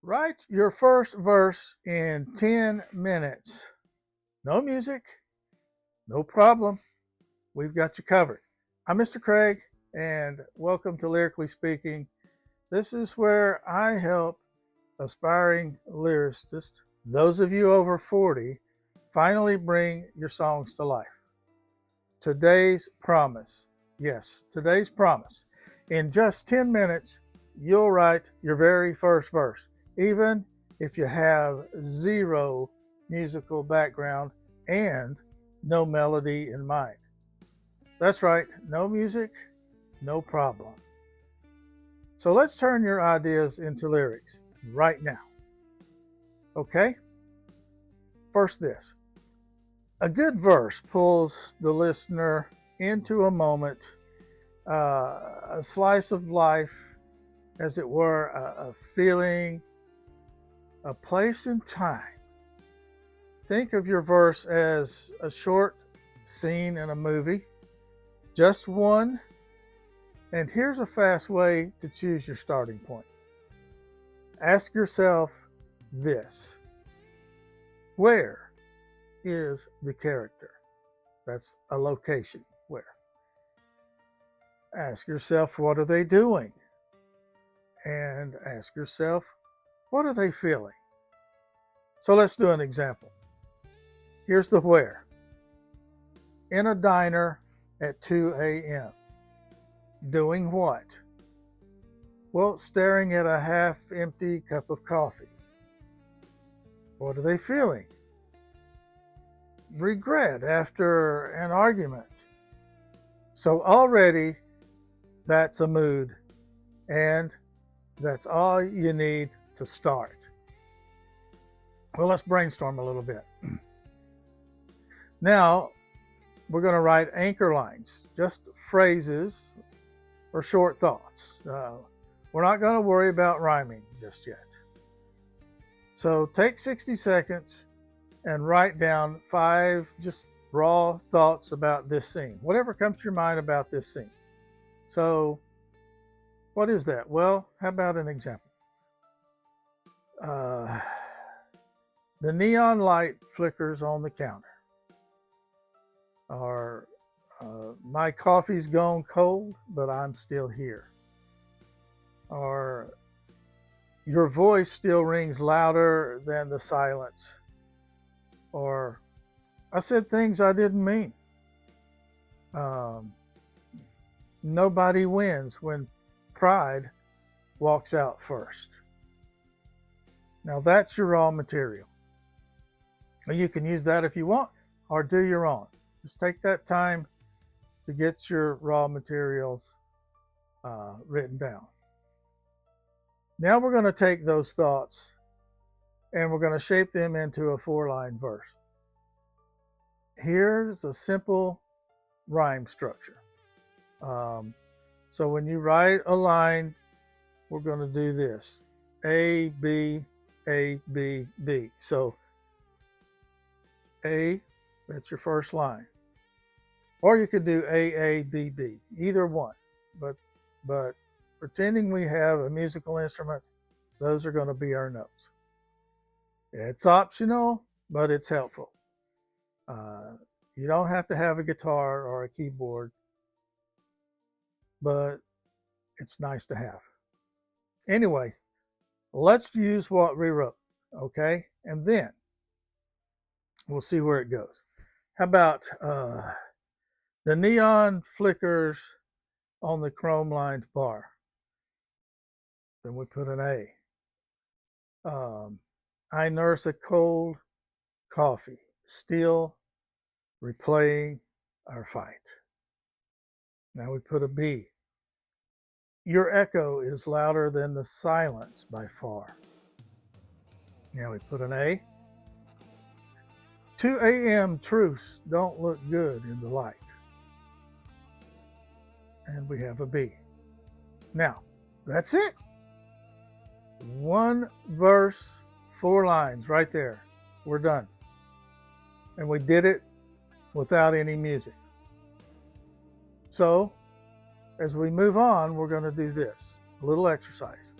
Write your first verse in 10 minutes. No music, no problem. We've got you covered. I'm Mr. Craig, and welcome to Lyrically Speaking. This is where I help aspiring lyricists, those of you over 40, finally bring your songs to life. Today's promise. Yes, today's promise. In just 10 minutes, you'll write your very first verse, even if you have zero musical background and no melody in mind. That's right, no music, no problem. So let's turn your ideas into lyrics right now. Okay? First, this. A good verse pulls the listener into a moment, a slice of life, as it were, a feeling, a place in time. Think of your verse as a short scene in a movie, just one. And here's a fast way to choose your starting point. Ask yourself this: where is the character? That's a location. Where? Ask yourself, what are they doing? And ask yourself, what are they feeling? So let's do an example. Here's the where. In a diner at 2 a.m. Doing what? Well, staring at a half-empty cup of coffee. What are they feeling? Regret after an argument. So already that's a mood, and that's all you need to start. Well, let's brainstorm a little bit. Now, we're going to write anchor lines, just phrases or short thoughts. We're not going to worry about rhyming just yet. So take 60 seconds and write down 5 just raw thoughts about this scene, whatever comes to your mind about this scene. So what is that? Well, how about an example? The neon light flickers on the counter. Or my coffee's gone cold, but I'm still here. Or your voice still rings louder than the silence. Or I said things I didn't mean. Nobody wins when pride walks out first. Now that's your raw material. You can use that if you want, or do your own. Just take that time to get your raw materials written down. Now we're going to take those thoughts and we're going to shape them into a 4-line verse. Here's a simple rhyme structure. So when you write a line, we're going to do this: A, B, A, B, B. So A, that's your first line. Or you could do A, A, B, B, either one. But pretending we have a musical instrument, those are going to be our notes. It's optional, but it's helpful. You don't have to have a guitar or a keyboard, but it's nice to have. Anyway, let's use what we wrote, okay? And then we'll see where it goes. How about the neon flickers on the chrome-lined bar? Then we put an A. I nurse a cold coffee, still replaying our fight. Now we put a B. Your echo is louder than the silence by far. Now we put an A. 2 a.m. truths don't look good in the light. And we have a B. Now, that's it. 1 verse, 4 lines right there. We're done. And we did it without any music. So, as we move on, we're going to do this, a little exercise.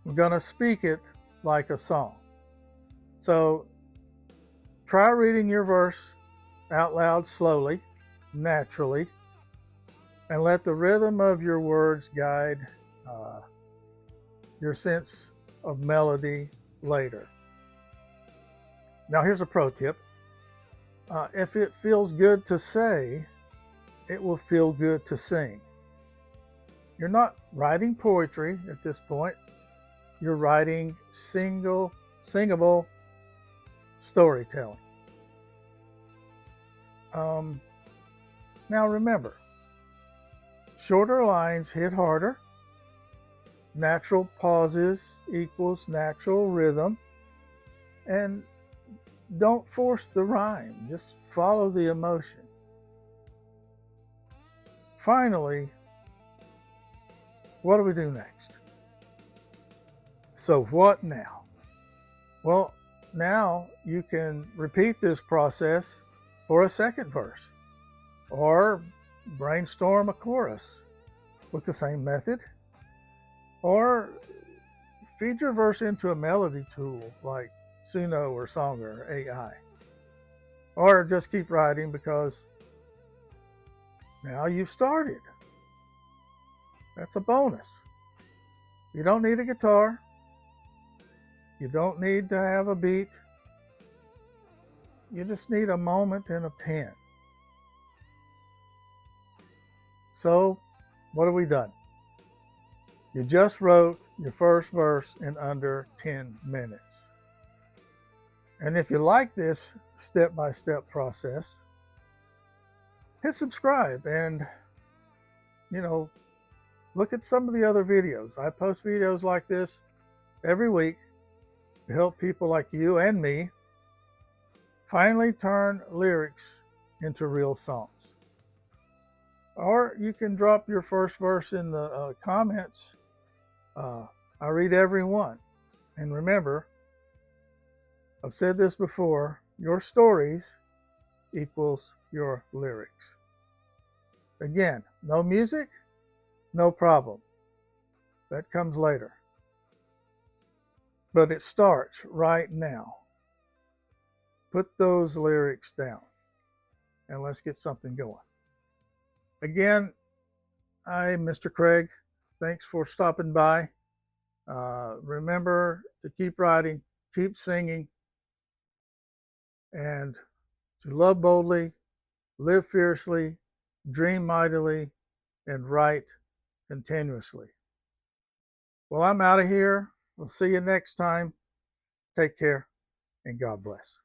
We're going to speak it like a song. So try reading your verse out loud slowly, naturally, and let the rhythm of your words guide your sense of melody later. Now, here's a pro tip. If it feels good to say, it will feel good to sing. You're not writing poetry at this point. You're writing singable storytelling. Now remember, shorter lines hit harder. Natural pauses equals natural rhythm. And don't force the rhyme. Just follow the emotion. Finally, what do we do next? So what now? Well, now you can repeat this process for a second verse or brainstorm a chorus with the same method, or feed your verse into a melody tool like Suno or Song or AI, or just keep writing because now you've started. That's a bonus. You don't need a guitar. You don't need to have a beat. You just need a moment and a pen. So, what have we done? You just wrote your first verse in under 10 minutes. And if you like this step-by-step process, hit subscribe and, look at some of the other videos. I post videos like this every week to help people like you and me finally turn lyrics into real songs. Or you can drop your first verse in the comments. I read every one. And remember, I've said this before, your stories equals your lyrics. Again, no music, no problem. That comes later. But it starts right now. Put those lyrics down and let's get something going. Again, I'm Mr. Craig. Thanks for stopping by. Remember to keep writing, keep singing, and to love boldly, live fiercely, dream mightily, and write continuously. Well, I'm out of here. We'll see you next time. Take care, and God bless.